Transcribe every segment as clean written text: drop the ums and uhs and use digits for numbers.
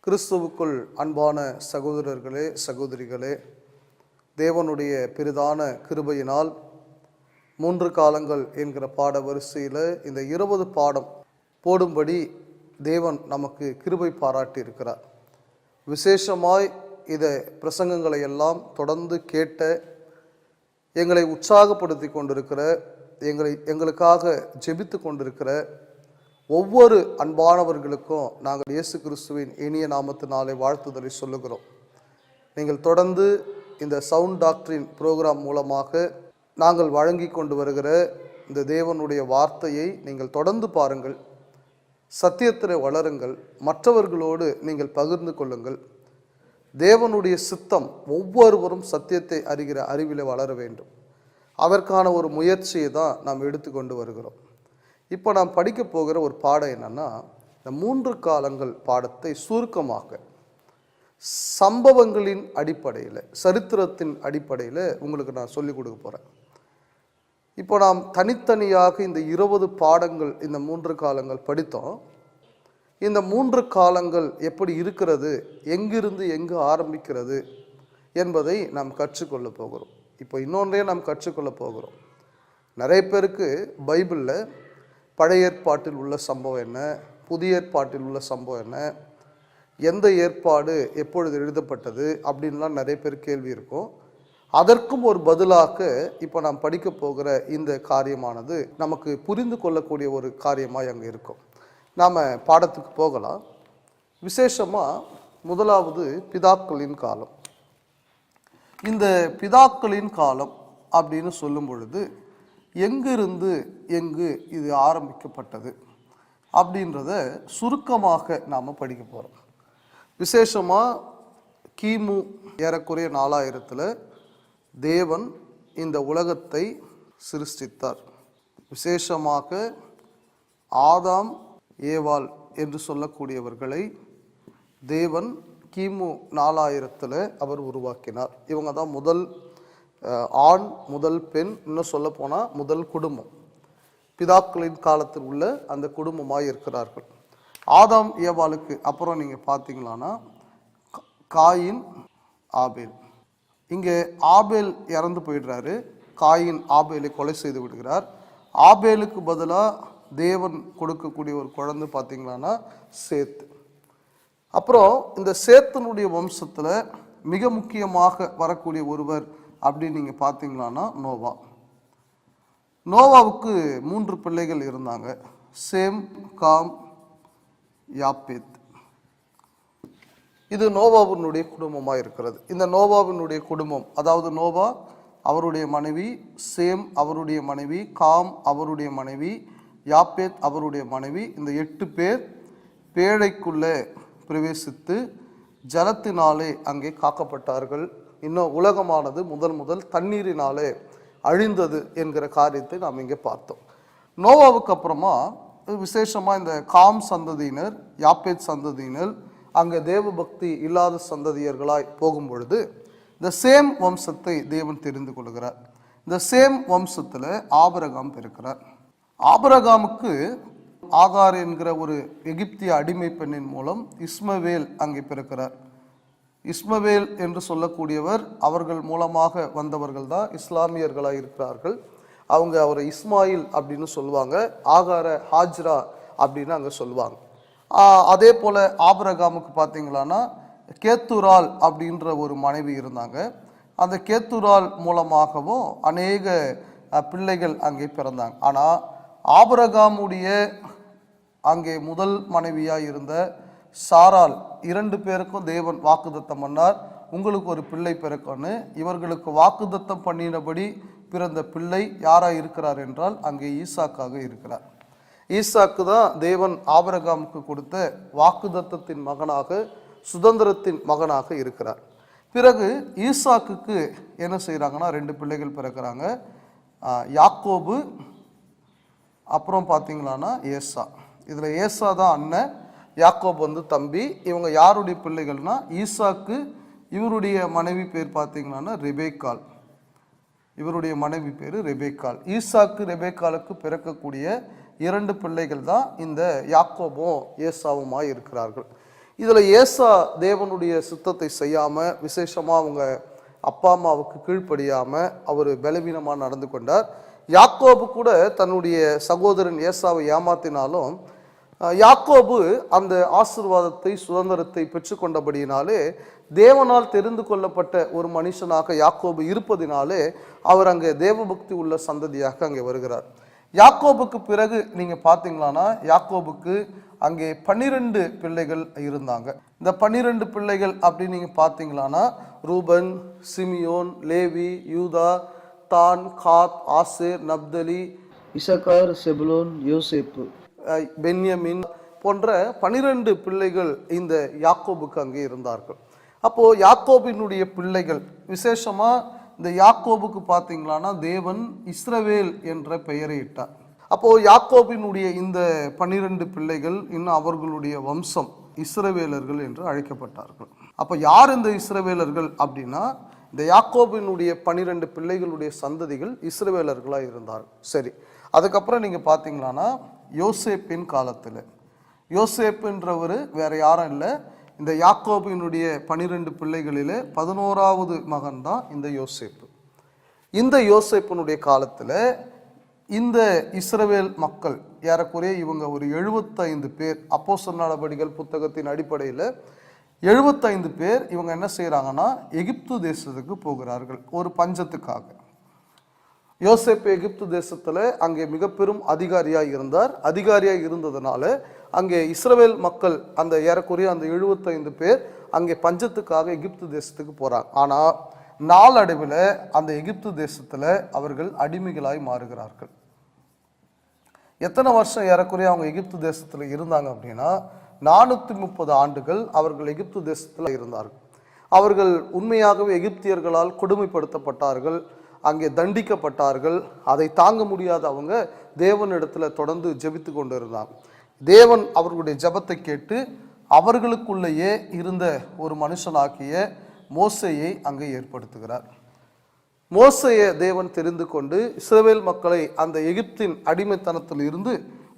கிறிஸ்துவுக்குள் அன்பான சகோதரர்களே, சகோதரிகளே, தேவனுடைய பெரிதான கிருபையினால் 3 காலங்கள் என்கிற பாட வரிசையில் இந்த 20 பாடம் போடும்படி தேவன் நமக்கு கிருபை பாராட்டி இருக்கிறார். விசேஷமாய் இதை பிரசங்கங்களை எல்லாம் தொடர்ந்து கேட்ட எங்களை உற்சாகப்படுத்தி கொண்டிருக்கிற, எங்களுக்காக ஜெபித்து கொண்டிருக்கிற ஒவ்வொரு அன்பானவர்களுக்கும் நாங்கள் இயேசு கிறிஸ்துவின் இனிய நாமத்தினாலே வாழ்த்துதலை சொல்லுகிறோம். நீங்கள் தொடர்ந்து இந்த சவுண்ட் டாக்டரின் ப்ரோக்ராம் மூலமாக நாங்கள் வழங்கி கொண்டு வருகிற இந்த தேவனுடைய வார்த்தையை நீங்கள் தொடர்ந்து பாருங்கள், சத்தியத்தில் வளருங்கள், மற்றவர்களோடு நீங்கள் பகிர்ந்து கொள்ளுங்கள். தேவனுடைய சித்தம் ஒவ்வொருவரும் சத்தியத்தை அறிகிற அறிவில் வளர வேண்டும். அதற்கான ஒரு முயற்சியை தான் நாம் எடுத்துக்கொண்டு வருகிறோம். இப்போ நாம் படிக்க போகிற ஒரு பாடம் என்னன்னா, இந்த 3 காலங்கள் பாடத்தை சுருக்கமாக சம்பவங்களின் அடிப்படையில், சரித்திரத்தின் அடிப்படையில் உங்களுக்கு நான் சொல்லிக் கொடுக்க போகிறேன். இப்போ நாம் தனித்தனியாக இந்த 20 பாடங்கள், இந்த 3 காலங்கள் படித்தோம். இந்த 3 காலங்கள் எப்படி இருக்கிறது, எங்கிருந்து எங்கு ஆரம்பிக்கிறது என்பதை நாம் கற்றுக்கொள்ள போகிறோம். இப்போ இன்னொன்றே நாம் கற்றுக்கொள்ள போகிறோம். நிறைய பேருக்கு பைபிளில் பழைய ஏற்பாட்டில் உள்ள சம்பவம் என்ன, புதிய ஏற்பாட்டில் உள்ள சம்பவம் என்ன, எந்த ஏற்பாடு எப்பொழுது எழுதப்பட்டது அப்படின்லாம் நிறைய பேர் கேள்வி இருக்கும். அதற்கும் ஒரு பதிலாக இப்போ நாம் படிக்க போகிற இந்த காரியமானது நமக்கு புரிந்து கொள்ளக்கூடிய ஒரு காரியமாக அங்கே இருக்கும். நாம் பாடத்துக்கு போகலாம். விசேஷமாக முதலாவது பிதாக்களின் காலம். இந்த பிதாக்களின் காலம் அப்படின்னு சொல்லும் பொழுது எங்கிருந்து எங்கு இது ஆரம்பிக்கப்பட்டது அப்படின்றத சுருக்கமாக நாம் படிக்க போகிறோம். விசேஷமாக கிமு ஏறக்குறைய 4000 தேவன் இந்த உலகத்தை சிருஷ்டித்தார். விசேஷமாக ஆதாம் ஏவாள் என்று சொல்லக்கூடியவர்களை தேவன் கிமு 4000 அவர் உருவாக்கினார். இவங்க தான் முதல் ஆண், முதல் பெண், இன்னும் சொல்ல போனால் முதல் குடும்பம். பிதாக்களின் காலத்தில் உள்ள அந்த குடும்பமாக இருக்கிறார்கள். ஆதாம் ஏவாளுக்கு அப்புறம் நீங்கள் பார்த்தீங்களான்னா காயின், ஆபேல். இங்கே ஆபேல் இறந்து போயிடுறாரு. காயின் ஆபேலை கொலை செய்து விடுகிறார். ஆபேலுக்கு பதிலாக தேவன் கொடுக்கக்கூடிய ஒரு குழந்தை பார்த்தீங்களான்னா சேத்து. அப்புறம் இந்த சேத்தனுடைய வம்சத்தில் மிக முக்கியமாக வரக்கூடிய ஒருவர் அப்படின்னு நீங்கள் பார்த்தீங்களான்னா நோவா. நோவாவுக்கு 3 பிள்ளைகள் இருந்தாங்க, சேம், காம், யாப்பேத். இது நோவாவினுடைய குடும்பமாக இருக்கிறது. இந்த நோவாவினுடைய குடும்பம், அதாவது நோவா அவருடைய மனைவி, சேம் அவருடைய மனைவி, காம் அவருடைய மனைவி, யாப்பேத் அவருடைய மனைவி, இந்த 8 பேர் பேழைக்குள்ளே பிரவேசித்து ஜலத்தினாலே அங்கே காக்கப்பட்டார்கள். இன்னும் உலகமானது முதல் தண்ணீரினாலே அழிந்தது என்கிற காரியத்தை நாம் இங்கே பார்த்தோம். நோவாவுக்கு அப்புறமா விசேஷமாக இந்த காம் சந்ததியினர், யாப்பேத் சந்ததியினர் அங்கே தேவ பக்தி இல்லாத சந்ததியர்களாய் போகும் பொழுது இந்த சேம் வம்சத்தை தேவன் தெரிந்து கொள்கிறார். இந்த சேம் வம்சத்தில் ஆபிரகாம் பிறக்கிறார். ஆபிரகாமுக்கு ஆகார் என்கிற ஒரு எகிப்திய அடிமை பெண்ணின் மூலம் இஸ்மவேல் அங்கே பிறக்கிறார். இஸ்மவேல் என்று சொல்லக்கூடியவர், அவர்கள் மூலமாக வந்தவர்கள் தான் இஸ்லாமியர்களாக இருக்கிறார்கள். அவங்க அவரை இஸ்மாயில் அப்படின்னு சொல்லுவாங்க, ஆகார ஹாஜ்ரா அப்படின்னு அங்கே சொல்லுவாங்க. அதே போல் ஆபிரகாமுக்கு பார்த்தீங்களான்னா கேத்துரால் அப்படின்ற ஒரு மனைவி இருந்தாங்க. அந்த கேத்துரால் மூலமாகவும் அநேக பிள்ளைகள் அங்கே பிறந்தாங்க. ஆனால் ஆபிரகாமுடைய அங்கே முதல் மனைவியாக இருந்த சாரால் 2 பேருக்கும் தேவன் வாக்குத்தத்தம் பண்ணார், உங்களுக்கு ஒரு பிள்ளை பிறக்கும்னு. இவர்களுக்கு வாக்குத்தத்தம் பண்ணினபடி பிறந்த பிள்ளை யாராக இருக்கிறார் என்றால் அங்கே ஈசாக்காக இருக்கிறார். ஈசாக்கு தான் தேவன் ஆபிரகாமுக்கு கொடுத்த வாக்குத்தத்தத்தின் மகனாக, சுதந்திரத்தின் மகனாக இருக்கிறார். பிறகு ஈசாக்குக்கு என்ன செய்கிறாங்கன்னா 2 பிள்ளைகள் பிறக்கிறாங்க, யாக்கோபு, அப்புறம் பார்த்தீங்களான்னா ஏசா. இதில் ஏசா தான் அண்ணன், யாக்கோப் தம்பி. இவங்க யாருடைய பிள்ளைகள்னா ஈசாக்கு, இவருடைய மனைவி பேர் பார்த்தீங்களான்னா ரெபேக்காள். இவருடைய மனைவி பேர் ரெபேக்காள். ஈசாக்கு ரெபேக்காலுக்கு பிறக்கக்கூடிய 2 பிள்ளைகள் தான் இந்த யாக்கோபும் ஏசாவுமாய் இருக்கிறார்கள். இதில் ஏசா தேவனுடைய சித்தத்தை செய்யாமல், விசேஷமாக அவங்க அப்பா அம்மாவுக்கு கீழ்ப்படியாமல் அவர் பலவீனமாக நடந்து கொண்டார். யாக்கோபு கூட தன்னுடைய சகோதரன் ஏசாவை ஏமாத்தினாலும் யாக்கோபு அந்த ஆசீர்வாதத்தை, சுதந்திரத்தை பெற்றுக்கொண்டபடியினாலே, தேவனால் தெரிந்து கொள்ளப்பட்ட ஒரு மனுஷனாக யாக்கோபு இருப்பதினாலே அவர் அங்கே தேவபக்தி உள்ள சந்ததியாக அங்கே வருகிறார். யாக்கோபுக்கு பிறகு நீங்க பார்த்தீங்களான்னா, யாக்கோபுக்கு அங்கே 12 பிள்ளைகள் இருந்தாங்க. இந்த 12 பிள்ளைகள் அப்படின்னு நீங்க பார்த்தீங்களான்னா, ரூபன், சிமியோன், லேவி, யூதா, தான், காத், ஆசேர், நப்தலி, இசக்கார், செபுலோன், யோசேப்பு, பென்யமின் போன்ற 12 பிள்ளைகள் இந்த யாக்கோபுக்கு அங்கே இருந்தார்கள். அப்போ யாக்கோபினுடைய பிள்ளைகள், விசேஷமா இந்த யாக்கோபுக்கு பார்த்தீங்களான்னா தேவன் இஸ்ரவேல் என்ற பெயரை இட்டார். அப்போ யாக்கோபினுடைய இந்த 12 பிள்ளைகள் இன்னும் அவர்களுடைய வம்சம் இஸ்ரவேலர்கள் என்று அழைக்கப்பட்டார்கள். அப்போ யார் இந்த இஸ்ரவேலர்கள் அப்படின்னா, இந்த யாக்கோபினுடைய 12 பிள்ளைகளுடைய சந்ததிகள் இஸ்ரவேலர்களாக இருந்தார்கள். சரி, அதுக்கப்புறம் நீங்க பார்த்தீங்களான்னா யோசேப்பின் காலத்தில், யோசேப்புன்றவர் வேற யாரும் இல்லை, இந்த யாக்கோபினுடைய 12 பிள்ளைகளிலே 11வது மகன் தான் இந்த யோசேப்பு. இந்த யோசேப்பினுடைய காலத்தில் இந்த இஸ்ரவேல் மக்கள் ஏறக்குறைய இவங்க ஒரு 75 பேர், அப்போஸ்தலர் நடபடிகள் புத்தகத்தின் அடிப்படையில் 75 பேர் இவங்க என்ன செய்கிறாங்கன்னா எகிப்து தேசத்துக்கு போகிறார்கள் ஒரு பஞ்சத்துக்காக. யோசேப்பு எகிப்து தேசத்தில் அங்கே மிக பெரும் அதிகாரியாக இருந்தார். அதிகாரியாக இருந்ததுனால அங்கே இஸ்ரவேல் மக்கள் அந்த ஏறக்குறைய அந்த 75 பேர் அங்கே பஞ்சத்துக்காக எகிப்து தேசத்துக்கு போகிறாங்க. ஆனால் நாளடைவில் அந்த எகிப்து தேசத்தில் அவர்கள் அடிமைகளாய் மாறுகிறார்கள். எத்தனை வருஷம் ஏறக்குறைய அவங்க எகிப்து தேசத்தில் இருந்தாங்க அப்படின்னா 430 ஆண்டுகள் அவர்கள் எகிப்து தேசத்தில் இருந்தார்கள். அவர்கள் உண்மையாகவே எகிப்தியர்களால் கொடுமைப்படுத்தப்பட்டார்கள், அங்கே தண்டிக்கப்பட்டார்கள். அதை தாங்க முடியாத அவங்க தேவனிடத்தில் தொடர்ந்து ஜெபித்து கொண்டு இருந்தாங்க. தேவன் அவர்களுடைய ஜெபத்தை கேட்டு அவர்களுக்குள்ளேயே இருந்த ஒரு மனுஷனாகிய மோசேயை அங்கே ஏற்படுத்துகிறார். மோசேயை தேவன் தெரிந்து கொண்டு இஸ்ரவேல் மக்களை அந்த எகிப்தின் அடிமைத்தனத்தில் இருந்து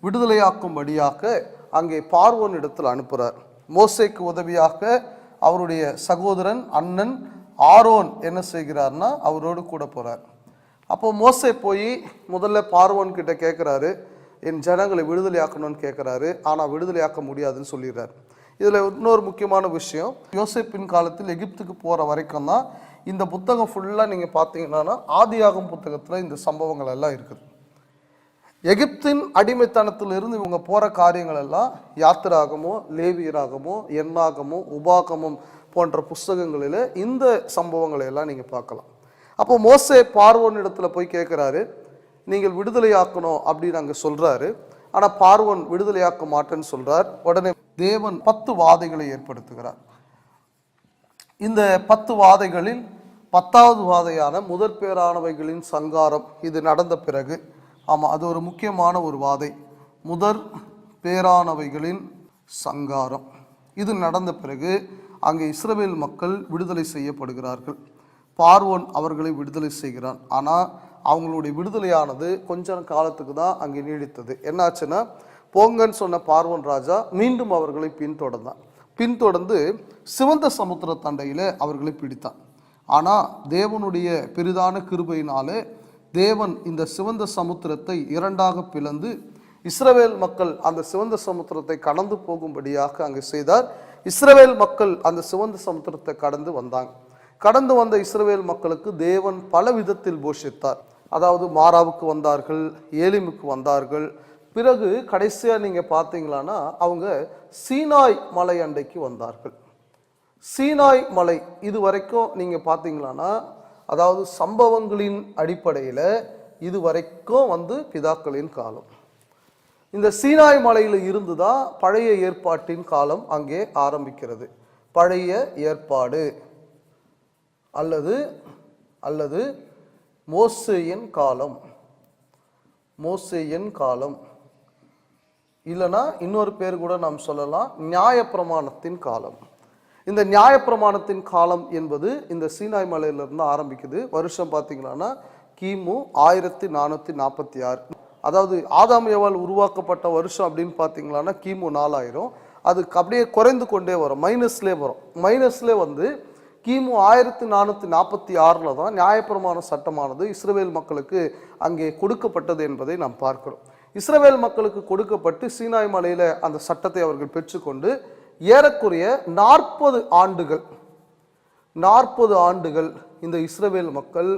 விடுதலையாக்கும்படியாக அங்கே பார்வோன் இடத்தில் அனுப்புகிறார். மோசேக்கு உதவியாக அவருடைய சகோதரன் அண்ணன் ஆரோன் என்ன செய்கிறார்னா அவரோடு கூட போறார். அப்போ மோசே போய் முதல்ல பார்வோன் கிட்ட கேட்குறாரு, என் ஜனங்களை விடுதலையாக்கணும்னு கேட்குறாரு. ஆனால் விடுதலையாக்க முடியாதுன்னு சொல்லிடுறாரு. இதில் இன்னொரு முக்கியமான விஷயம், யோசேப்பின் காலத்தில் எகிப்துக்கு போகிற வரைக்கும் தான் இந்த புத்தகம் ஃபுல்லாக நீங்கள் பார்த்தீங்கன்னா ஆதியாகமம் புத்தகத்தில் இந்த சம்பவங்கள் எல்லாம் இருக்குது. எகிப்தின் அடிமைத்தனத்தில் இருந்து இவங்க போகிற காரியங்கள் எல்லாம் யாத்திராகமோ, லேவியராகமோ, எண்ணாகமோ, உபாகமும் போன்ற புஸ்தகங்களில் இந்த சம்பவங்களை எல்லாம் நீங்கள் பார்க்கலாம். அப்போ மோசே பார்வோன் இடத்துல போய் கேட்குறாரு, நீங்கள் விடுதலையாக்கணும் அப்படின்னு அங்கே சொல்கிறாரு. ஆனால் பார்வோன் விடுதலையாக்க மாட்டேன்னு சொல்கிறார். உடனே தேவன் 10 வாதைகளை ஏற்படுத்துகிறார். இந்த 10 வாதைகளில் 10வது வாதையான முதற் பேரானவைகளின் சங்காரம் இது நடந்த பிறகு, ஆமாம் அது ஒரு முக்கியமான ஒரு வாதை, முதற் பேரானவைகளின் சங்காரம் இது நடந்த பிறகு அங்கே இஸ்ரவேல் மக்கள் விடுதலை செய்யப்படுகிறார்கள். பார்வோன் அவர்களை விடுதலை செய்கிறான். ஆனால் அவங்களுடைய விடுதலையானது கொஞ்ச காலத்துக்கு தான் அங்கே நீடித்தது. என்னாச்சுன்னா, போங்கன்னு சொன்ன பார்வோன் ராஜா மீண்டும் அவர்களை பின்தொடர்ந்து சிவந்த சமுத்திர தண்டையில் அவர்களை பிடித்தான். ஆனால் தேவனுடைய பெரிதான கிருபையினாலே தேவன் இந்த சிவந்த சமுத்திரத்தை 2ஆக பிளந்து இஸ்ரவேல் மக்கள் அந்த சிவந்த சமுத்திரத்தை கடந்து போகும்படியாக அங்கே செய்தார். இஸ்ரவேல் மக்கள் அந்த சிவந்த சமுத்திரத்தை கடந்து வந்தாங்க. கடந்து வந்த இஸ்ரவேல் மக்களுக்கு தேவன் பல விதத்தில் போஷித்தார். அதாவது மாராவுக்கு வந்தார்கள், ஏலிமுக்கு வந்தார்கள். பிறகு கடைசியாக நீங்கள் பார்த்தீங்களான்னா அவங்க சீனாய் மலை அண்டைக்கு வந்தார்கள். சீனாய் மலை இது வரைக்கும் நீங்கள் பார்த்தீங்களான்னா, அதாவது சம்பவங்களின் அடிப்படையில் இது வரைக்கும் பிதாக்களின் காலம். இந்த சீனாய் மலையில் இருந்து தான் பழைய ஏற்பாட்டின் காலம் அங்கே ஆரம்பிக்கிறது. பழைய ஏற்பாடு அல்லது மோசேயின் காலம், மோசேயின் காலம் இல்லைன்னா இன்னொரு பேர் கூட நாம் சொல்லலாம் நியாயப்பிரமாணத்தின் காலம். இந்த நியாயப்பிரமாணத்தின் காலம் என்பது இந்த சீனாய் மலையிலிருந்து ஆரம்பிக்குது. வருஷம் பார்த்தீங்கன்னா கிமு 1446. அதாவது ஆதாம் ஏவாள் உருவாக்கப்பட்ட வருஷம் அப்படின்னு பார்த்தீங்களான்னா கிமு 4000. அது அப்படியே குறைந்து கொண்டே வரும், மைனஸ்லேயே வரும். மைனஸ்லேயே வந்து கிமு 1446 தான் நியாயப்பிரமாண சட்டமானது இஸ்ரவேல் மக்களுக்கு அங்கே கொடுக்கப்பட்டது என்பதை நாம் பார்க்கிறோம். இஸ்ரவேல் மக்களுக்கு கொடுக்கப்பட்டு சீனாய் மலையில் அந்த சட்டத்தை அவர்கள் பெற்றுக்கொண்டு ஏறக்குறைய 40 ஆண்டுகள் இந்த இஸ்ரவேல் மக்கள்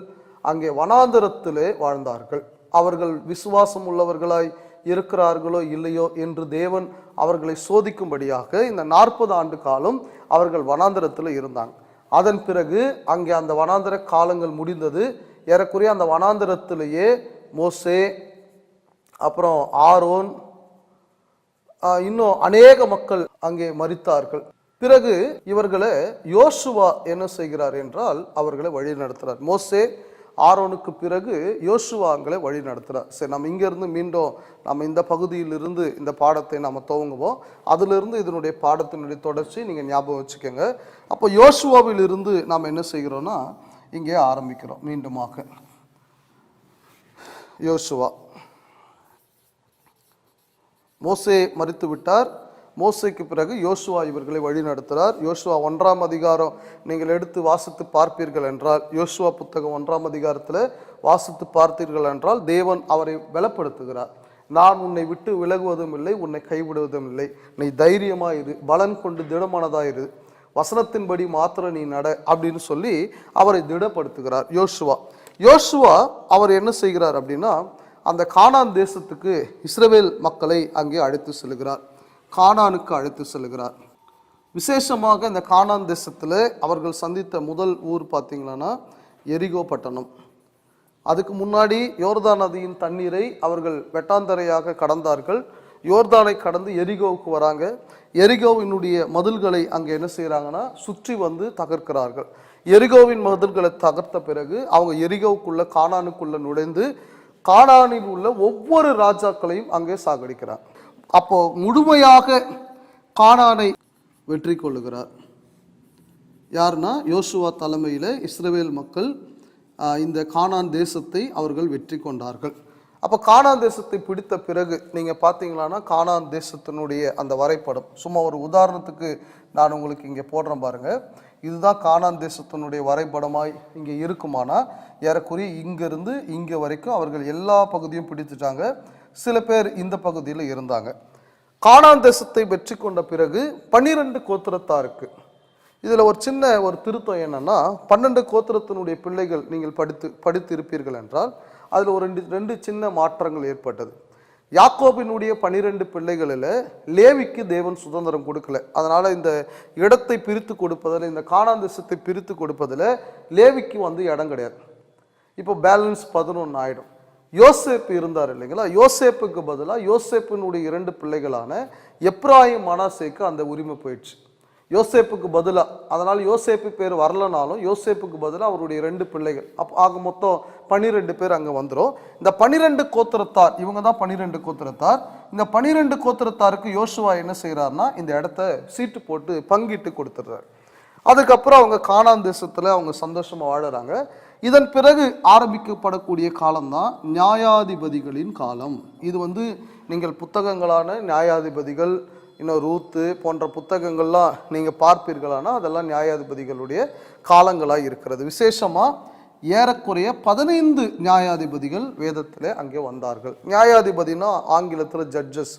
அங்கே வனாந்தரத்திலே வாழ்ந்தார்கள். அவர்கள் விசுவாசம் உள்ளவர்களாய் இருக்கிறார்களோ இல்லையோ என்று தேவன் அவர்களை சோதிக்கும்படியாக இந்த 40 ஆண்டு காலம் அவர்கள் வனாந்தரத்தில் இருந்தாங்க. அதன் பிறகு அங்கே அந்த வனாந்தர காலங்கள் முடிந்தது. ஏறக்குறைய அந்த வனாந்தரத்திலேயே மோசே, அப்புறம் ஆரோன், இன்னும் அநேக மக்கள் அங்கே மரித்தார்கள். பிறகு இவர்களை யோசுவா என்ன செய்கிறார் என்றால் அவர்களை வழி நடத்துகிறார். மோசே ஆரோனுக்கு பிறகு யோசுவாங்களை வழி நடத்துகிறார். சரி, நம்ம இங்கேருந்து மீண்டும் நம்ம இந்த பகுதியிலிருந்து இந்த பாடத்தை நம்ம துவங்குவோம். அதிலிருந்து இதனுடைய பாடத்தினுடைய தொடர்ச்சி நீங்கள் ஞாபகம் வச்சுக்கோங்க. அப்போ யோசுவாவில் இருந்து நாம் என்ன செய்கிறோம்னா இங்கே ஆரம்பிக்கிறோம். மீண்டுமாக யோசுவா, மோசே மரித்து விட்டார். மோசேக்கு பிறகு யோசுவா இவர்களை வழி நடத்துகிறார். யோசுவா 1ஆம் அதிகாரம் நீங்கள் எடுத்து வாசித்து பார்ப்பீர்கள் என்றால், யோசுவா புத்தகம் 1ஆம் அதிகாரத்தில் வாசித்து பார்த்தீர்கள் என்றால் தேவன் அவரை பலப்படுத்துகிறார். நான் உன்னை விட்டு விலகுவதும் இல்லை, உன்னை கைவிடுவதும் இல்லை, நீ தைரியமாயிரு, பலன் கொண்டு திடமானதாயிரு, வசனத்தின்படி மாத்திரம் நீ நட அப்படின்னு சொல்லி அவரை திடப்படுத்துகிறார் யோசுவா அவர் என்ன செய்கிறார் அப்படின்னா அந்த கானான் தேசத்துக்கு இஸ்ரவேல் மக்களை அங்கே அழைத்து செல்கிறார். கானானுக்கு அழைத்து செல்கிறார். விசேஷமாக இந்த கானான் தேசத்தில் அவர்கள் சந்தித்த முதல் ஊர் பார்த்தீங்கன்னா எரிகோ பட்டணம். அதுக்கு முன்னாடி யோர்தான் நதியின் தண்ணீரை அவர்கள் வெட்டாந்தரையாக கடந்தார்கள். யோர்தானை கடந்து எரிகோவுக்கு வராங்க. எரிகோவினுடைய மதில்களை அங்கே என்ன செய்கிறாங்கன்னா சுற்றி வந்து தகர்க்கிறார்கள். எரிகோவின் மதில்களை தகர்த்த பிறகு அவங்க எரிகோவுக்குள்ள கானானுக்குள்ள நுழைந்து கானானில் உள்ள ஒவ்வொரு ராஜாக்களையும் அங்கே சாகடிக்கிறார். அப்போ முழுமையாக கானானை வெற்றி கொள்ளுகிறார். யாருன்னா யோசுவா தலைமையில் இஸ்ரவேல் மக்கள் இந்த கானான் தேசத்தை அவர்கள் வெற்றி கொண்டார்கள். அப்போ கானான் தேசத்தை பிடித்த பிறகு நீங்கள் பார்த்தீங்களான்னா கானான் தேசத்தினுடைய அந்த வரைபடம் சும்மா ஒரு உதாரணத்துக்கு நான் உங்களுக்கு இங்கே போடுறேன் பாருங்கள். இதுதான் கானான் தேசத்தினுடைய வரைபடமாய் இங்கே இருக்குமானா ஏறக்குறைய இங்கிருந்து இங்கே வரைக்கும் அவர்கள் எல்லா பகுதியும் பிடித்துட்டாங்க. சில பேர் இந்த பகுதியில் இருந்தாங்க. கானான் தேசத்தை வெற்றி கொண்ட பிறகு 12 கோத்திரத்தாருக்கு இதில் ஒரு சின்ன ஒரு திருத்தம் என்னன்னா 12 கோத்திரத்தினுடைய பிள்ளைகள் நீங்கள் படித்து இருப்பீர்கள் என்றால் அதில் ஒரு ரெண்டு சின்ன மாற்றங்கள் ஏற்பட்டது. யாக்கோபினுடைய 12 பிள்ளைகளில் லேவிக்கு தேவன் சுதந்திரம் கொடுக்கல. அதனால இந்த இடத்தை பிரித்து கொடுப்பதில், இந்த கானான் தேசத்தை பிரித்து கொடுப்பதில் லேவிக்கு வந்து இடம் கிடையாது. இப்போ பேலன்ஸ் 11 ஆயிடும். யோசேப்பு இருந்தார் இல்லைங்களா, யோசேப்புக்கு பதிலாக யோசேப்பினுடைய 2 பிள்ளைகளான எப்ராயிம் மனாசேக்கு அந்த உரிமை போயிடுச்சு. யோசேப்புக்கு பதிலாக, அதனால் யோசேப்பு பேர் வரலனாலும் யோசேப்புக்கு பதிலாக அவருடைய 2 பிள்ளைகள் ஆக மொத்தம் 12 பேர் அங்கே வந்துடும். இந்த 12 கோத்திரத்தார், இவங்க தான் 12 கோத்திரத்தார். இந்த 12 கோத்திரத்தாருக்கு யோசுவா என்ன செய்கிறாருன்னா இந்த இடத்த சீட்டு போட்டு பங்கிட்டு கொடுத்துட்றாரு. அதுக்கப்புறம் அவங்க கானான் தேசத்தில் அவங்க சந்தோஷமாக வாழறாங்க. இதன் பிறகு ஆரம்பிக்கப்படக்கூடிய காலம்தான் நியாயாதிபதிகளின் காலம். இது வந்து நீங்கள் புத்தகங்களான நியாயாதிபதிகள், இன்னும் ரூத்து போன்ற புத்தகங்கள்லாம் நீங்கள் பார்ப்பீர்களானா அதெல்லாம் நியாயாதிபதிகளுடைய காலங்களாக இருக்கிறது. விசேஷமாக ஏறக்குறைய 15 நியாயாதிபதிகள் வேதத்தில் அங்கே வந்தார்கள். நியாயாதிபதினா ஆங்கிலத்தில் ஜட்ஜஸ்.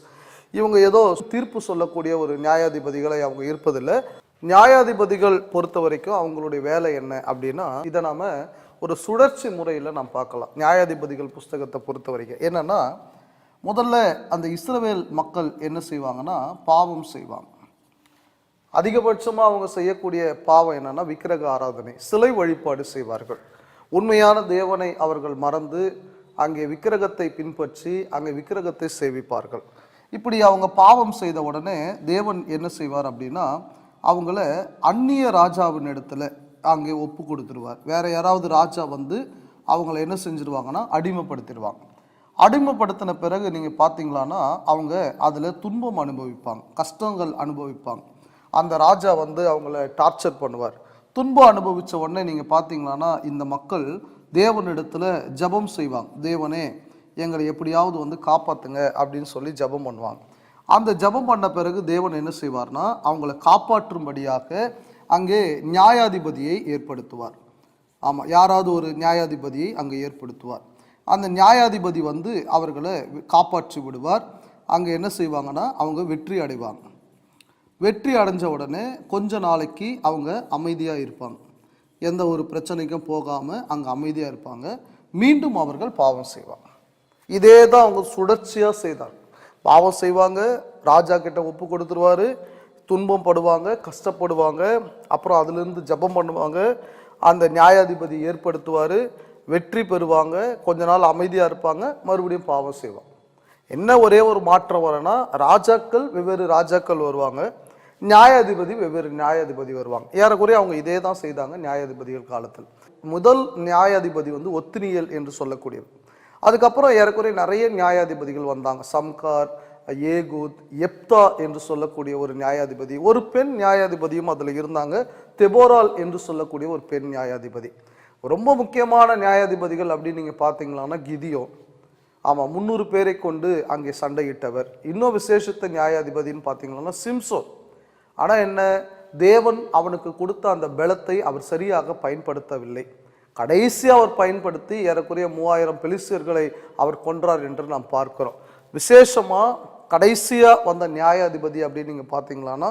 இவங்க ஏதோ தீர்ப்பு சொல்லக்கூடிய ஒரு நியாயாதிபதிகளை அவங்க இருப்பதில்லை. நியாயாதிபதிகள் பொறுத்த வரைக்கும் அவங்களுடைய வேலை என்ன அப்படின்னா இதை நாம் ஒரு சுழற்சி முறையில் நாம் பார்க்கலாம். நியாயாதிபதிகள் புஸ்தகத்தை பொறுத்த வரைக்கும் என்னன்னா முதல்ல அந்த இஸ்ரவேல் மக்கள் என்ன செய்வாங்கன்னா பாவம் செய்வாங்க. அதிகபட்சமாக அவங்க செய்யக்கூடிய பாவம் என்னன்னா விக்கிரக ஆராதனை, சிலை வழிபாடு செய்வார்கள். உண்மையான தேவனை அவர்கள் மறந்து அங்கே விக்கிரகத்தை பின்பற்றி அங்கே விக்கிரகத்தை சேவிப்பார்கள். இப்படி அவங்க பாவம் செய்த உடனே தேவன் என்ன செய்வார் அப்படின்னா அவங்கள அந்நிய ராஜாவின் இடத்துல அங்கே ஒப்பு கொடுத்துருவார். வேற யாராவது ராஜா வந்து அவங்கள என்ன செஞ்சிருவாங்கன்னா அடிமைப்படுத்திடுவாங்க. அடிமைப்படுத்தின பிறகு நீங்கள் பார்த்தீங்களான்னா அவங்க அதில் துன்பம் அனுபவிப்பாங்க, கஷ்டங்கள் அனுபவிப்பாங்க. அந்த ராஜா வந்து அவங்கள டார்ச்சர் பண்ணுவார். துன்பம் அனுபவித்த உடனே நீங்கள் பார்த்தீங்களான்னா இந்த மக்கள் தேவனிடத்தில் ஜெபம் செய்வாங்க. தேவனே எங்களை எப்படியாவது வந்து காப்பாற்றுங்க அப்படின்னு சொல்லி ஜெபம் பண்ணுவாங்க. அந்த ஜெபம் பண்ண பிறகு தேவன் என்ன செய்வார்னா அவங்கள காப்பாற்றும்படியாக அங்கே நியாயாதிபதியை ஏற்படுத்துவார். ஆமாம், யாராவது ஒரு நியாயாதிபதியை அங்கே ஏற்படுத்துவார். அந்த நியாயாதிபதி அவர்களை காப்பாற்றி விடுவார். அங்கே என்ன செய்வாங்கன்னா அவங்க வெற்றி அடைவாங்க. வெற்றி அடைஞ்ச உடனே கொஞ்ச நாளைக்கு அவங்க அமைதியாக இருப்பாங்க. எந்த ஒரு பிரச்சனைக்கும் போகாமல் அங்கே அமைதியாக இருப்பாங்க. மீண்டும் அவர்கள் பாவம் செய்வாங்க. இதே தான் அவங்க சுழற்சியாக செய்தாங்க. பாவம் செய்வாங்க, ராஜா கிட்ட ஒப்பு கொடுத்துருவாரு, துன்பம் படுவாங்க, கஷ்டப்படுவாங்க, அப்புறம் அதுலேருந்து ஜெபம் பண்ணுவாங்க, அந்த நியாயாதிபதி ஏற்படுத்துவார், வெற்றி பெறுவாங்க, கொஞ்ச நாள் அமைதியாக இருப்பாங்க, மறுபடியும் பாவம் செய்வாங்க. என்ன ஒரே ஒரு மாற்றம் வரனா, ராஜாக்கள் வெவ்வேறு ராஜாக்கள் வருவாங்க, நியாயாதிபதி வெவ்வேறு நியாயாதிபதி வருவாங்க. ஏறக்குறைய அவங்க இதே தான் செய்தாங்க நியாயாதிபதிகள் காலத்தில். முதல் நியாயாதிபதி ஒத்தினியல் என்று சொல்லக்கூடியது. அதுக்கப்புறம் ஏறக்குறைய நிறைய நியாயாதிபதிகள் வந்தாங்க. சம்கார், ஏகூத், எப்தா என்று சொல்லக்கூடிய ஒரு நியாயாதிபதி, ஒரு பெண் நியாயாதிபதியும் அதில் இருந்தாங்க. தெபோரால் என்று சொல்லக்கூடிய ஒரு பெண் நியாயாதிபதி. ரொம்ப முக்கியமான நியாயாதிபதிகள் அப்படின்னு நீங்கள் பார்த்தீங்களான்னா கிதியோன். ஆமாம், 300 பேரை கொண்டு அங்கே சண்டையிட்டவர். இன்னும் விசேஷத்த நியாயாதிபதின்னு பார்த்தீங்கன்னா சிம்சோன். ஆனால் என்ன, தேவன் அவனுக்கு கொடுத்த அந்த பலத்தை அவர் சரியாக பயன்படுத்தவில்லை. கடைசி அவர் பயன்படுத்தி ஏறக்குறைய 3000 பெலிஸ்தியர்களை அவர் கொன்றார் என்று நாம் பார்க்கிறோம். விசேஷமாக கடைசியாக வந்த நியாயாதிபதி அப்படின்னு நீங்கள் பார்த்தீங்களான்னா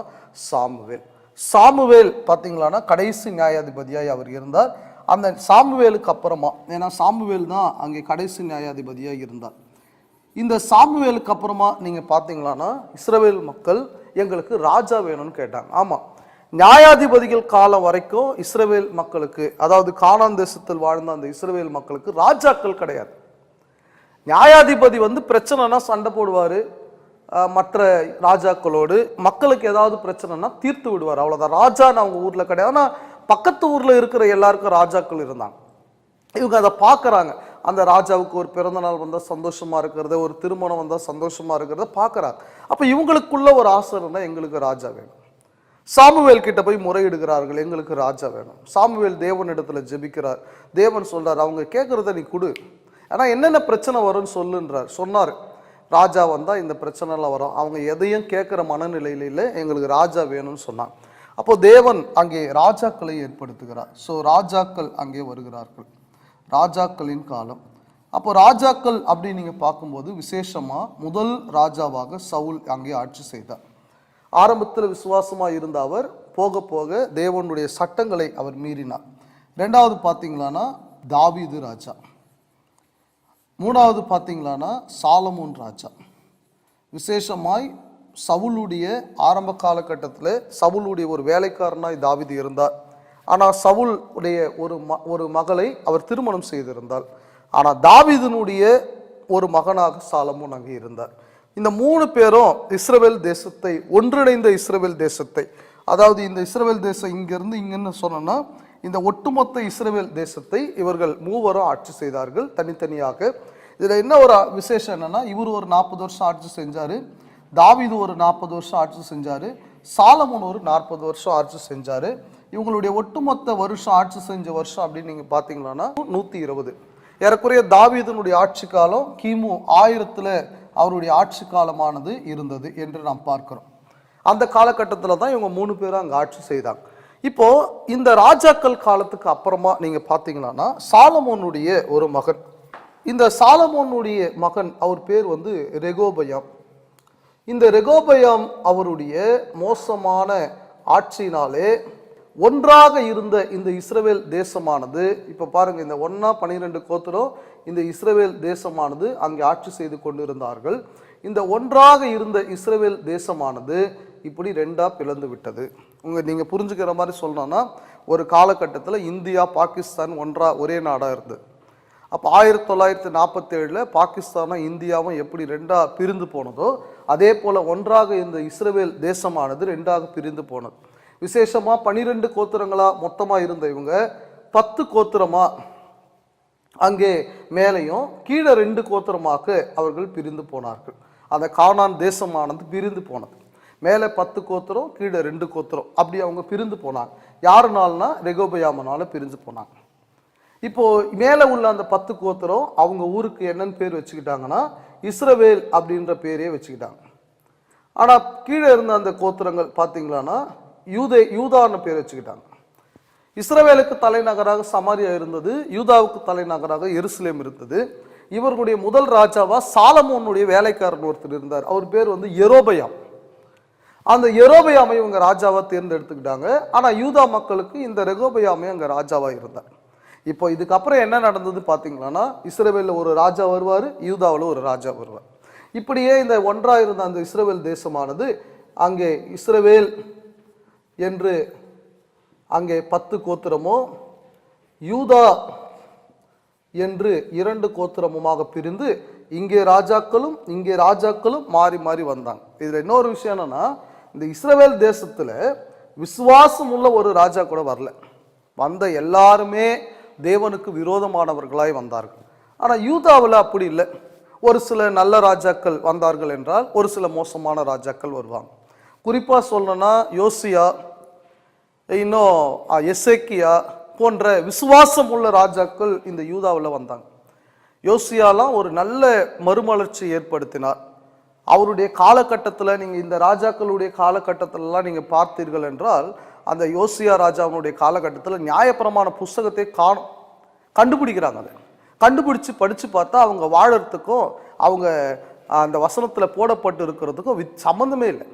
சாமுவேல். சாமுவேல் பார்த்தீங்களான்னா கடைசி நியாயாதிபதியாக அவர் இருந்தார். அந்த சாமுவேலுக்கு அப்புறமா, ஏன்னா சாமுவேல் தான் அங்கே கடைசி நியாயாதிபதியாக இருந்தார். இந்த சாமுவேலுக்கு அப்புறமா நீங்கள் பார்த்தீங்களான்னா இஸ்ரவேல் மக்கள் எங்களுக்கு ராஜா வேணும்னு கேட்டாங்க. ஆமாம், நியாயாதிபதிகள் காலம் வரைக்கும் இஸ்ரவேல் மக்களுக்கு, அதாவது கானான் தேசத்தில் வாழ்ந்த அந்த இஸ்ரவேல் மக்களுக்கு ராஜாக்கள் கிடையாது. நியாயாதிபதி பிரச்சனைனா சண்டை போடுவார் மற்ற ராஜாக்களோடு, மக்களுக்கு ஏதாவது பிரச்சனைனா தீர்த்து விடுவார், அவ்வளோதான். ராஜான்னு அவங்க ஊரில் கிடையாது. ஆனால் பக்கத்து ஊரில் இருக்கிற எல்லாருக்கும் ராஜாக்கள் இருந்தாங்க. இவங்க அதை பார்க்குறாங்க. அந்த ராஜாவுக்கு ஒரு பிறந்த நாள் வந்தால் சந்தோஷமாக இருக்கிறது, ஒரு திருமணம் வந்தால் சந்தோஷமாக இருக்கிறத பார்க்குறாங்க. அப்போ இவங்களுக்குள்ள ஒரு ஆசை இருந்தால் எங்களுக்கு ராஜா வேணும். சாமுவேல் கிட்ட போய் முறையிடுகிறார்கள், எங்களுக்கு ராஜா வேணும். சாமுவேல் தேவனிடத்தில் ஜெபிக்கிறார். தேவன் சொல்றார், அவங்க கேட்குறத நீ கொடு, ஆனால் என்னென்ன பிரச்சனை வரும்னு சொல்லுன்றார். சொன்னார், ராஜா வந்தால் இந்த பிரச்சனைலாம் வரும், அவங்க எதையும் கேட்குற மனநிலையில இல்லை, எங்களுக்கு ராஜா வேணும்னு சொன்னாங்க. அப்போ தேவன் அங்கே ராஜாக்களை ஏற்படுத்துகிறார். ஸோ ராஜாக்கள் அங்கே வருகிறார்கள், ராஜாக்களின் காலம். அப்போ ராஜாக்கள் அப்படின்னு நீங்கள் பார்க்கும்போது விசேஷமாக முதல் ராஜாவாக சவுல் அங்கே ஆட்சி செய்தார். ஆரம்பத்தில் விசுவாசமாக இருந்த அவர் போக போக தேவனுடைய சட்டங்களை அவர் மீறினார். ரெண்டாவது பார்த்தீங்களான்னா தாவீது ராஜா. மூணாவது பார்த்தீங்களான்னா சாலமோன் ராஜா. விசேஷமாய் சவுலுடைய ஆரம்ப காலகட்டத்தில் சவுலுடைய ஒரு வேலைக்காரனாய் தாவீது இருந்தார். ஆனால் சவுல் உடைய ஒரு மகளை அவர் திருமணம் செய்திருந்தார். ஆனால் தாவீதினுடைய ஒரு மகனாக சாலமோன் அங்கே இருந்தார். இந்த 3 பேரும் இஸ்ரவேல் தேசத்தை, ஒன்றிணைந்த இஸ்ரவேல் தேசத்தை, அதாவது இந்த இஸ்ரவேல் தேசம் இங்கிருந்து இங்கன்னு சொன்னோன்னா இந்த ஒட்டுமொத்த இஸ்ரவேல் தேசத்தை இவர்கள் 3 ஆட்சி செய்தார்கள் தனித்தனியாக. இதில் என்ன ஒரு விசேஷம் என்னன்னா, இவர் ஒரு 40 வருஷம் ஆட்சி செஞ்சார், தாவீது ஒரு 40 வருஷம் ஆட்சி செஞ்சார், சாலமோன் ஒரு 40 வருஷம் ஆட்சி செஞ்சார். இவங்களுடைய ஒட்டுமொத்த வருஷம் ஆட்சி செஞ்ச வருஷம் அப்படின்னு நீங்கள் பார்த்தீங்கன்னா 120. ஏறக்குறைய தாவீதினுடைய ஆட்சி காலம் கிமு 1000 அவருடைய ஆட்சி காலமானது இருந்தது என்று நாம் பார்க்கிறோம். அந்த காலகட்டத்தில் தான் இவங்க 3 பேரும் அங்கே ஆட்சி செய்தாங்க. இப்போ இந்த ராஜாக்கள் காலத்துக்கு அப்புறமா நீங்க பார்த்தீங்கன்னா சாலமோனுடைய ஒரு மகன், இந்த சாலமோனுடைய மகன் அவர் பேர் ரெகோபயாம். இந்த ரெகோபயாம் அவருடைய மோசமான ஆட்சியினாலே ஒன்றாக இருந்த இந்த இஸ்ரவேல் தேசமானது, இப்ப பாருங்க, இந்த 12 கோத்திரம் இந்த இஸ்ரவேல் தேசமானது அங்கே ஆட்சி செய்து கொண்டிருந்தார்கள். இந்த ஒன்றாக இருந்த இஸ்ரவேல் தேசமானது இப்படி 2ஆ பிளந்து விட்டது. நீங்க புரிஞ்சுக்கிற மாதிரி சொல்லணும்னா, ஒரு காலகட்டத்தில் இந்தியா பாகிஸ்தான் ஒரே நாடா இருந்தது. அப்போ 1947 பாகிஸ்தானும் இந்தியாவும் எப்படி 2ஆ பிரிந்து போனதோ அதே போல ஒன்றாக இந்த இஸ்ரவேல் தேசமானது 2ஆக பிரிந்து போனது. விசேஷமா 12 கோத்திரங்களா மொத்தமா இருந்த இவங்க 10 கோத்திரமா அங்கே மேலையும் கீழே 2 கோத்திரமாக அவர்கள் பிரிந்து போனார்கள். அந்த கானான் தேசமானது பிரிந்து போனது. மேலே 10 கோத்திரம், கீழே 2 கோத்திரம், அப்படி அவங்க பிரிந்து போனாங்க. யாருனால்னா ரெகோபயாமனால பிரிஞ்சு போனாங்க. இப்போ மேலே உள்ள அந்த 10 கோத்திரம் அவங்க ஊருக்கு என்னன்னு பேர் வச்சுக்கிட்டாங்கன்னா இஸ்ரவேல் அப்படின்ற பேரே வச்சுக்கிட்டாங்க. ஆனால் கீழே இருந்த அந்த கோத்திரங்கள் பார்த்தீங்களான்னா யூதான்னு பேர் வச்சுக்கிட்டாங்க. இஸ்ரவேலுக்கு தலைநகராக சமாரியா இருந்தது, யூதாவுக்கு தலைநகராக எருசலேம் இருந்தது. இவர்களுடைய முதல் ராஜாவா சாலமோனுடைய வேலைக்காரன் ஒருத்தர் இருந்தார். அவர் பேர் யெரொபெயாம். அந்த யெரொபெயாமை இவங்க ராஜாவா தேர்ந்தெடுத்துக்கிட்டாங்க. ஆனா யூதா மக்களுக்கு இந்த ரெகொபெயாமே அங்க ராஜாவா இருந்தார். இப்போ இதுக்கப்புறம் என்ன நடந்தது பார்த்தீங்கன்னா, இஸ்ரவேலில் ஒரு ராஜா வருவார், யூதாவில் ஒரு ராஜா வருவார். இப்படியே இந்த ஒன்றா இருந்த அந்த இஸ்ரவேல் தேசமானது அங்கே இஸ்ரவேல் என்று அங்கே 10 கோத்திரமோ, யூதா என்று 2 கோத்திரமுமாக பிரிந்து இங்கே ராஜாக்களும் மாறி மாறி வந்தாங்க. இதுல இன்னொரு விஷயம் என்னன்னா, இந்த இஸ்ரவேல் தேசத்துல விசுவாசம் உள்ள ஒரு ராஜா கூட வரல. வந்த எல்லாருமே தேவனுக்கு விரோதமானவர்களாய் வந்தார்கள். ஆனா யூதாவில் அப்படி இல்லை. ஒரு சில நல்ல ராஜாக்கள் வந்தார்கள் என்றால் ஒரு சில மோசமான ராஜாக்கள் வருவாங்க. குறிப்பா சொல்லணும்னா யோசியா, இன்னும் எசேக்கியா போன்ற விசுவாசம் உள்ள ராஜாக்கள் இந்த யூதாவில் வந்தாங்க. யோசியாலாம் ஒரு நல்ல மறுமலர்ச்சி ஏற்படுத்தினார். அவருடைய காலகட்டத்தில் நீங்கள் இந்த ராஜாக்களுடைய காலகட்டத்திலலாம் நீங்கள் பார்த்தீர்கள் என்றால், அந்த யோசியா ராஜாவினுடைய காலகட்டத்தில் நியாயப்பிரமாண புஸ்தகத்தை கண்டுபிடிக்கிறாங்க. அதை கண்டுபிடிச்சு படித்து பார்த்தா அவங்க வாழறதுக்கும் அவங்க அந்த வசனத்தில் போடப்பட்டு இருக்கிறதுக்கும் சம்மந்தமே இல்லை.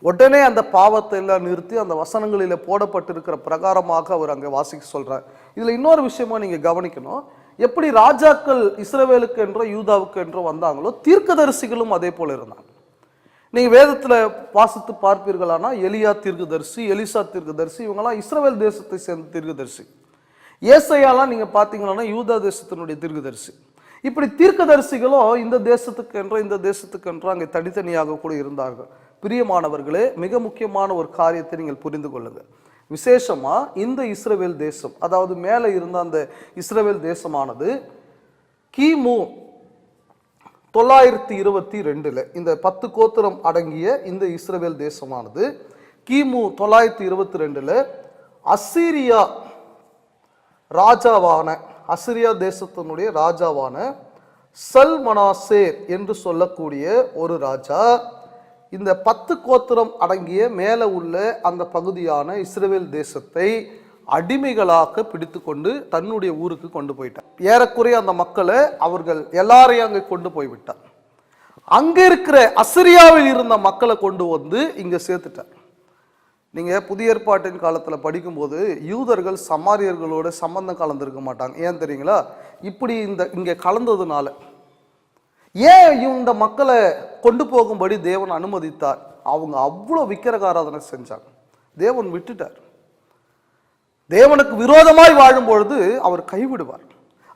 உடனே அந்த பாவத்தை எல்லாம் நிறுத்தி அந்த வசனங்களில் போடப்பட்டிருக்கிற பிரகாரமாக அவர் அங்கே வாசிக்க சொல்றார். இதுல இன்னொரு விஷயமா நீங்க கவனிக்கணும், எப்படி ராஜாக்கள் இஸ்ரவேலுக்கு என்றோ யூதாவுக்கு என்றோ வந்தாங்களோ தீர்க்கதரிசிகளும் அதே போல இருந்தாங்க. நீங்க வேதத்துல வாசித்து பார்ப்பீர்களானா, எலியா தீர்க்கதரிசி, எலிசா தீர்க்கதரிசி, இவங்கெல்லாம் இஸ்ரவேல் தேசத்தை சேர்ந்த தீர்க்கதரிசி. ஏசாயாலாம் நீங்க பாத்தீங்கன்னா யூதா தேசத்தினுடைய தீர்க்கதரிசி. இப்படி தீர்க்கதரிசிகளும் இந்த தேசத்துக்கு என்றோ அங்கே தனித்தனியாக கூட இருந்தார்கள். பிரியமானவர்களே, மிக முக்கியமான ஒரு காரியத்தை நீங்கள் புரிந்து கொள்ளுங்கள். விசேஷமா இந்த இஸ்ரவேல் தேசம், அதாவது மேலே இருந்த அந்த இஸ்ரவேல் தேசமானது கிமு 922 இந்த 10 கோத்திரம் அடங்கிய இந்த இஸ்ரவேல் தேசமானது கிமு 922 அசீரியா ராஜாவான, அசிரியா தேசத்தினுடைய ராஜாவான சல்மனாசேர் என்று சொல்லக்கூடிய ஒரு ராஜா இந்த 10 கோத்திரம் அடங்கிய மேலே உள்ள அந்த பகுதியான இஸ்ரவேல் தேசத்தை அடிமைகளாக பிடித்து கொண்டு தன்னுடைய ஊருக்கு கொண்டு போயிட்டார். ஏறக்குறைய அந்த மக்களை அவர்கள் எல்லாரையும் அங்கே கொண்டு போய்விட்டார். அங்க இருக்கிற அசிரியாவில் இருந்த மக்களை கொண்டு வந்து இங்க சேர்த்துட்டார். நீங்க புதிய ஏற்பாட்டின் காலத்துல படிக்கும்போது யூதர்கள் சமாரியர்களோட சம்பந்தம் கலந்துருக்க மாட்டாங்க. ஏன் தெரியுங்களா? இப்படி இங்க கலந்ததுனால. ஏன் இந்த மக்களை கொண்டு போகும்படி தேவன் அனுமதித்தார்? அவங்க அவ்வளோ விக்கிரக ஆராதனை செஞ்சாங்க. தேவன் விட்டுட்டார். தேவனுக்கு விரோதமாய் வாழும் பொழுது அவர் கைவிடுவார்.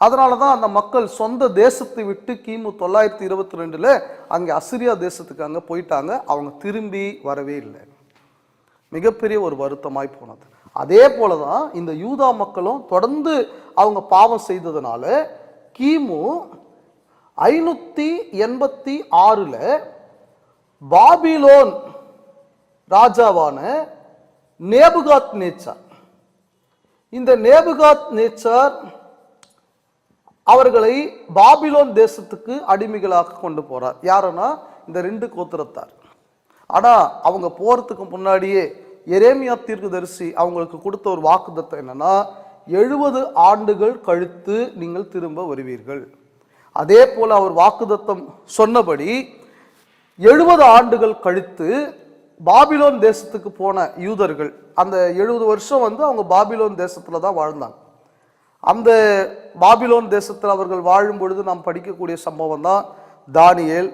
அதனாலதான் அந்த மக்கள் சொந்த தேசத்தை விட்டு கிமு 922 அங்கே அசிரியா தேசத்துக்கு அங்க போயிட்டாங்க. அவங்க திரும்பி வரவே இல்லை. மிகப்பெரிய ஒரு வருத்தமாய் போனது. அதே போலதான் இந்த யூதா மக்களும் தொடர்ந்து அவங்க பாவம் செய்ததுனால கிமு 586 பாபிலோன் ராஜாவான நேபுகாத் நேச்சார், இந்த நேபுகாத் நேச்சார் அவர்களை பாபிலோன் தேசத்துக்கு அடிமைகளாக கொண்டு போறார். யாருன்னா இந்த 2 கோத்திரத்தார். ஆனா அவங்க போறதுக்கு முன்னாடியே எரேமியா தீர்க்கதரிசி அவங்களுக்கு கொடுத்த ஒரு வாக்குத்தத்தம் என்னன்னா, 70 ஆண்டுகள் கழித்து நீங்கள் திரும்ப வருவீர்கள். அதே போல அவர் வாக்குத்தத்தம் சொன்னபடி 70 ஆண்டுகள் கழித்து பாபிலோன் தேசத்துக்கு போன யூதர்கள், அந்த 70 வருஷம் அவங்க பாபிலோன் தேசத்துல தான் வாழ்ந்தாங்க. அந்த பாபிலோன் தேசத்தில் அவர்கள் வாழும் பொழுது நாம் படிக்கக்கூடிய சம்பவம் தான் தானியேல்,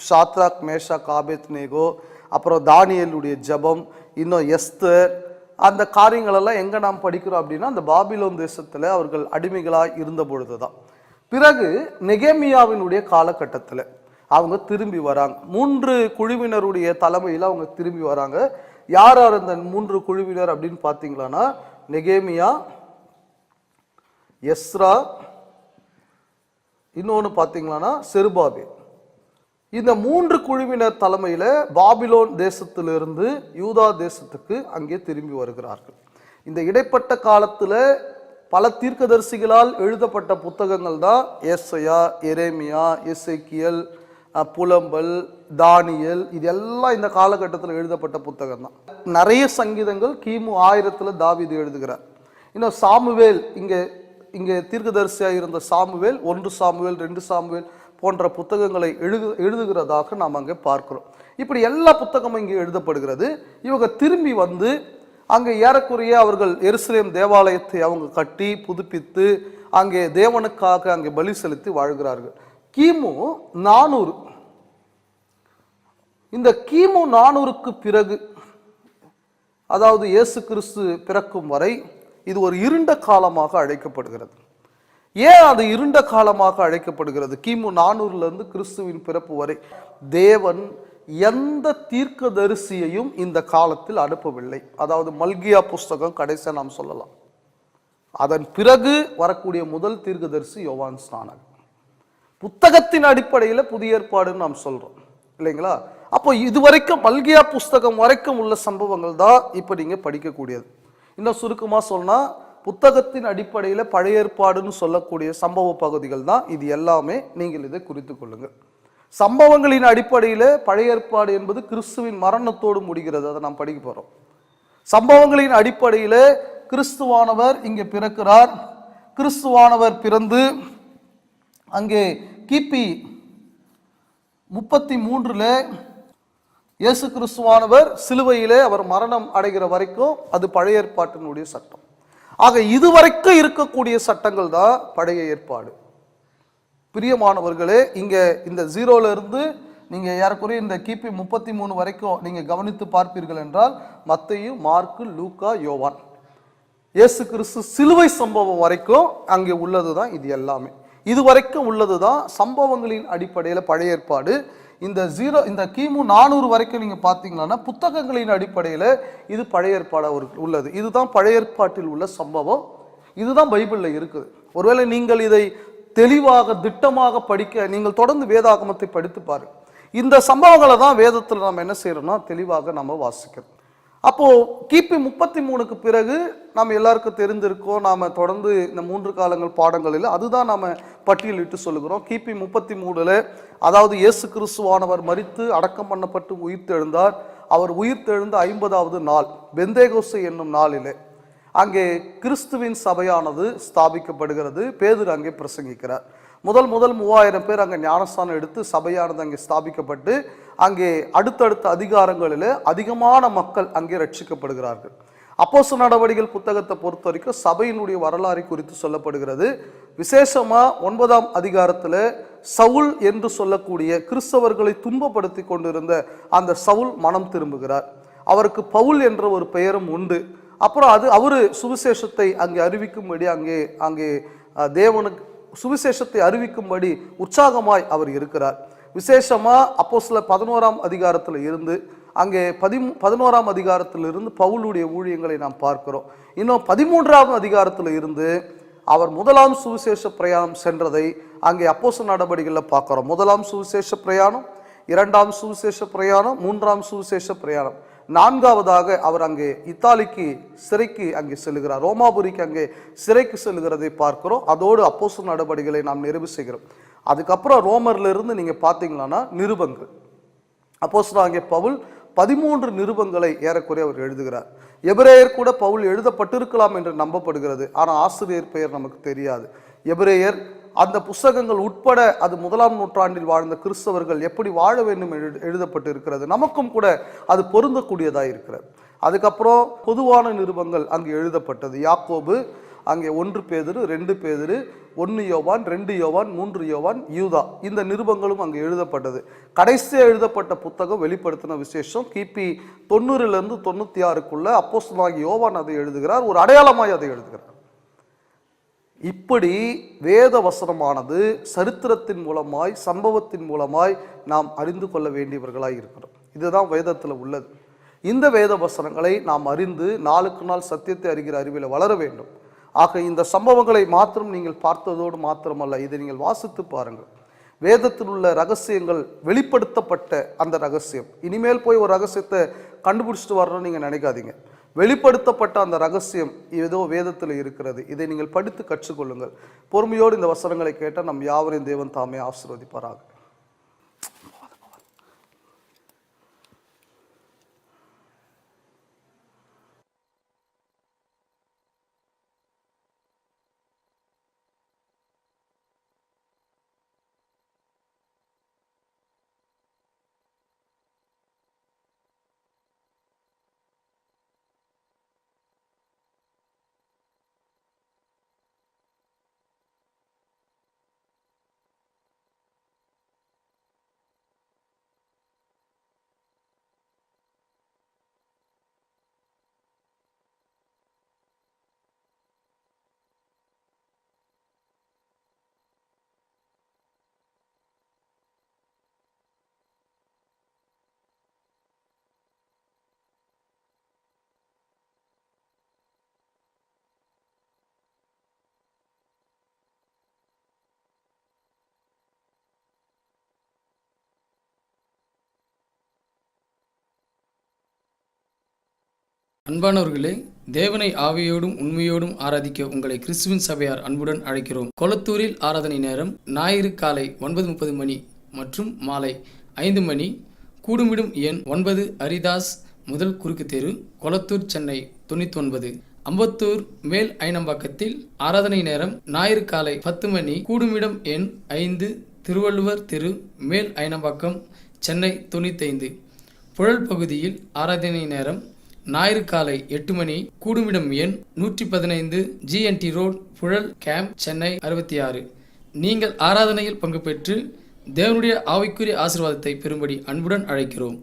ஷாத்ராக், மேஷாக், ஆபேத்நேகோ, அப்புறம் தானியேலுடைய ஜெபம், இன்னும் எஸ்தர். அந்த காரியங்கள் எல்லாம் எங்க நாம் படிக்கிறோம் அப்படின்னா அந்த பாபிலோன் தேசத்துல அவர்கள் அடிமைகளாய் இருந்த பொழுதுதான். பிறகு நெகேமியாவினுடைய காலகட்டத்தில் அவங்க திரும்பி வராங்க. 3 குழுவினருடைய தலைமையில் அவங்க திரும்பி வராங்க. யார் யார் அந்த 3 குழுவினர் அப்படின்னு பார்த்தீங்களான்னா, நெகேமியா, எஸ்ரா, இன்னொன்று பார்த்தீங்களான்னா செருபாபேல். இந்த 3 குழுவினர் தலைமையில் பாபிலோன் தேசத்திலிருந்து யூதா தேசத்துக்கு அங்கே திரும்பி வருகிறார்கள். இந்த இடைப்பட்ட காலத்தில் பல தீர்க்கதரிசிகளால் எழுதப்பட்ட புத்தகங்கள் தான் ஏசாயா, எரேமியா, எசேக்கியேல், புலம்பல், தானியல், இது எல்லாம் இந்த காலகட்டத்தில் எழுதப்பட்ட புத்தகம் தான். நிறைய சங்கீதங்கள் கிமு 1000 தாவீது எழுதுகிறார். இன்னும் சாமுவேல், இங்கே தீர்க்கதரிசியாக இருந்த சாமுவேல் 1 சாமுவேல் 2 சாமுவேல் போன்ற புத்தகங்களை எழுதுகிறதாக நாம் அங்கே பார்க்கிறோம். இப்படி எல்லா புத்தகமும் இங்கே எழுதப்படுகிறது. இவங்க திரும்பி வந்து அங்கே ஏறக்குறைய அவர்கள் எருசலேம் தேவாலயத்தை அவங்க கட்டி புதுப்பித்து அங்கே தேவனுக்காக அங்கே பலி செலுத்தி வாழ்கிறார்கள். கிமு 400, இந்த கிமு 400க்கு பிறகு, அதாவது இயேசு கிறிஸ்து பிறக்கும் வரை இது ஒரு இருண்ட காலமாக அழைக்கப்படுகிறது. ஏன் அது இருண்ட காலமாக அழைக்கப்படுகிறது? கிமு 400 கிறிஸ்துவின் பிறப்பு வரை தேவன் எந்த தீர்க்கதரிசியையும் இந்த காலத்தில் அனுப்பவில்லை. அதாவது மல்கியா புஸ்தகம் கடைசியாக நாம் சொல்லலாம். அதன் பிறகு வரக்கூடிய முதல் தீர்க்கதரிசி யோவான் ஸ்நானகன். புத்தகத்தின் அடிப்படையில் புதிய ஏற்பாடுன்னு நாம் சொல்றோம் இல்லைங்களா? அப்போ இதுவரைக்கும் மல்கியா புஸ்தகம் வரைக்கும் உள்ள சம்பவங்கள் தான் இப்போ நீங்க படிக்கக்கூடியது. இன்னும் சுருக்கமா சொன்னா புத்தகத்தின் அடிப்படையில் பழைய ஏற்பாடுன்னு சொல்லக்கூடிய சம்பவ பகுதிகள் தான் இது எல்லாமே. நீங்கள் இதை குறித்து கொள்ளுங்கள். சம்பவங்களின் அடிப்படையில் பழைய ஏற்பாடு என்பது கிறிஸ்துவின் மரணத்தோடு முடிகிறது. அதை நாம் படிக்க போறோம். சம்பவங்களின் அடிப்படையில் கிறிஸ்துவானவர் இங்கே பிறக்கிறார். கிறிஸ்துவானவர் பிறந்து அங்கே கிபி 33 இயேசு கிறிஸ்துவானவர் சிலுவையிலே அவர் மரணம் அடைகிற வரைக்கும் அது பழைய ஏற்பாட்டினுடைய சட்டம். ஆக இதுவரைக்கும் இருக்கக்கூடிய சட்டங்கள் தான் பழைய ஏற்பாடு. பிரியமானவர்களே, இங்க இந்த 0ல இருந்து நீங்க ஏறக்குறைய இந்த கிபி 33 வரைக்கும் நீங்க கவனித்து பார்ப்பீர்கள் என்றால் மத்தேயு, மார்க்கு, லூக்கா, யோவான், இயேசு கிறிஸ்து சிலுவை சம்பவம் வரைக்கும் அங்கே உள்ளதுதான். இது எல்லாமே இது வரைக்கும் உள்ளதுதான் சம்பவங்களின் அடிப்படையில் பழைய ஏற்பாடு. இந்த கிமு 400 வரைக்கும் நீங்க பாத்தீங்கன்னா புத்தகங்களின் அடிப்படையில் இது பழைய ஏற்பாடு உள்ளது. இதுதான் பழைய ஏற்பாட்டில் உள்ள சம்பவம். இதுதான் பைபிள்ல இருக்குது. ஒருவேளை நீங்கள் இதை தெளிவாக திட்டமாக படிக்க நீங்கள் தொடர்ந்து வேதாகமத்தை படித்து பாருங்க. இந்த சம்பவங்களை தான் வேதத்தில் நாம் என்ன செய்யறோம்னா தெளிவாக நம்ம வாசிக்கிறோம். அப்போ கிபி 33க்கு பிறகு நாம் எல்லாருக்கும் தெரிஞ்சிருக்கோம். நாம தொடர்ந்து இந்த 3 காலங்கள் பாடங்களில் அதுதான் நாம பட்டியலிட்டு சொல்லுகிறோம். கிபி 33 அதாவது இயேசு கிறிஸ்துவானவர் மரித்து அடக்கம் பண்ணப்பட்டு உயிர்த்தெழுந்தார். அவர் உயிர்த்தெழுந்த 50வது நாள் பெந்தேகோஸ்து என்னும் நாளிலே அங்கே கிறிஸ்துவின் சபையானது ஸ்தாபிக்கப்படுகிறது. பேதுரு அங்கே பிரசங்கிக்கிறார். முதல் 3000 பேர் அங்கே ஞானஸ்தானம் எடுத்து சபையானது அங்கே ஸ்தாபிக்கப்பட்டு அங்கே அடுத்தடுத்த அதிகாரங்களில் அதிகமான மக்கள் அங்கே ரட்சிக்கப்படுகிறார்கள். அப்போஸ்தலர் நடவடிக்கைகள் புத்தகத்தை பொறுத்த வரைக்கும் சபையினுடைய வரலாறு குறித்து சொல்லப்படுகிறது. விசேஷமா 9ஆம் அதிகாரத்தில் சவுல் என்று சொல்லக்கூடிய கிறிஸ்தவர்களை துன்பப்படுத்தி கொண்டிருந்த அந்த சவுல் மனம் திரும்புகிறார். அவருக்கு பவுல் என்ற ஒரு பெயரும் உண்டு. அப்புறம் அவரு சுவிசேஷத்தை அங்கே அறிவிக்கும்படி அங்கே தேவனுக்கு சுவிசேஷத்தை அறிவிக்கும்படி உற்சாகமாய் அவர் இருக்கிறார். விசேஷமா அப்போஸ்தலர் 11ஆம் அதிகாரத்தில் இருந்து அங்கே 11ஆம் அதிகாரத்தில் இருந்து பவுலுடைய ஊழியங்களை நாம் பார்க்கிறோம். இன்னும் 13ஆம் அதிகாரத்தில் இருந்து அவர் முதலாம் சுவிசேஷ பிரயாணம் சென்றதை அங்கே அப்போஸ்தலர் நடவடிக்கைகளில் பார்க்கிறோம். முதலாம் சுவிசேஷ பிரயாணம், 2ஆம் சுவிசேஷ பிரயாணம், 3ஆம் சுவிசேஷ பிரயாணம், 4ஆவதாக அவர் அங்கே இத்தாலிக்கு சிறைக்கு அங்கே செல்கிறார். ரோமாபுரிக்கு அங்கே சிறைக்கு செல்கிறதை பார்க்கிறோம். அதோடு அப்போஸ்தலர் நடவடிக்கைகளை நாம் நிறைவு செய்கிறோம். அதுக்கப்புறம் ரோமர்ல இருந்து நீங்க பாத்தீங்கன்னா நிருபங்கள், அப்போஸ்தலர் அங்கே பவுல் 13 நிருபங்களை ஏறக்குறைய அவர் எழுதுகிறார். எபிரேயர் கூட பவுல் எழுதப்பட்டிருக்கலாம் என்று நம்பப்படுகிறது. ஆனால் ஆசிரியர் பெயர் நமக்கு தெரியாது. எபிரேயர் அந்த புஸ்தகங்கள் உட்பட அது 1ஆம் நூற்றாண்டில் வாழ்ந்த கிறிஸ்தவர்கள் எப்படி வாழ வேண்டும் எழுதப்பட்டு இருக்கிறது. நமக்கும் கூட அது பொருந்தக்கூடியதாக இருக்கிறது. அதுக்கப்புறம் பொதுவான நிருபங்கள் அங்கே எழுதப்பட்டது. யாக்கோபு, அங்கே 1 பேதுரு, 2 பேதுரு, 1 யோவான், 2 யோவான், 3 யோவான், யூதா, இந்த நிருபங்களும் அங்கே எழுதப்பட்டது. கடைசியாக எழுதப்பட்ட புத்தகம் வெளிப்படுத்தின விசேஷம் கிபி 90லிருந்து 96க்குள்ள அப்போஸ்தலனாகிய யோவான் அதை எழுதுகிறார். ஒரு அடையாளமாய் அதை எழுதுகிறார். இப்படி வேத வசனமானது சரித்திரத்தின் மூலமாய் சம்பவத்தின் மூலமாய் நாம் அறிந்து கொள்ள வேண்டியவர்களாய் இருக்கிறோம். இதுதான் வேதத்தில் உள்ளது. இந்த வேத வசனங்களை நாம் அறிந்து நாளுக்கு நாள் சத்தியத்தை அறிகிற அறிவில் வளர வேண்டும். ஆக இந்த சம்பவங்களை மாத்திரம் நீங்கள் பார்த்ததோடு மாத்திரமல்ல, இதை நீங்கள் வாசித்து பாருங்கள். வேதத்தில் உள்ள ரகசியங்கள் வெளிப்படுத்தப்பட்ட அந்த ரகசியம், இனிமேல் போய் ஒரு ரகசியத்தை கண்டுபிடிச்சிட்டு வரணும்னு நீங்கள் நினைக்காதீங்க. வெளிப்படுத்தப்பட்ட அந்த ரகசியம் ஏதோ வேதத்தில் இருக்கிறது. இதை நீங்கள் படித்து கற்றுக்கொள்ளுங்கள். பொறுமையோடு இந்த வசனங்களை கேட்டால் நம் யாவரையும் தேவன் தாமே ஆசீர்வதிப்பாராக. அன்பானவர்களே, தேவனை ஆவியோடும் உண்மையோடும் ஆராதிக்க உங்களை கிறிஸ்துவின் சபையார் அன்புடன் அழைக்கிறோம். கொளத்தூரில் ஆராதனை நேரம் ஞாயிறு காலை 9:30 மணி மற்றும் மாலை 5 மணி. கூடுமிடும் எண் 9, அரிதாஸ் முதல் குறுக்கு தெரு, கொளத்தூர், சென்னை 99. அம்பத்தூர் மேல் ஐனம்பாக்கத்தில் ஆராதனை நேரம் ஞாயிறு காலை 10 மணி. கூடுமிடம் எண் 5, திருவள்ளுவர் தெரு, மேல் ஐனம்பாக்கம், சென்னை 95. புழல் பகுதியில் ஆராதனை நேரம் ஞாயிறு காலை 8 மணி. கூடுமிடம் எண் 115, GNT road, Puzhal camp, Chennai 66. நீங்கள் ஆராதனையில் பங்கு பெற்று தேவனுடைய ஆவிக்குரிய ஆசீர்வாதத்தை பெறும்படி அன்புடன் அழைக்கிறோம்.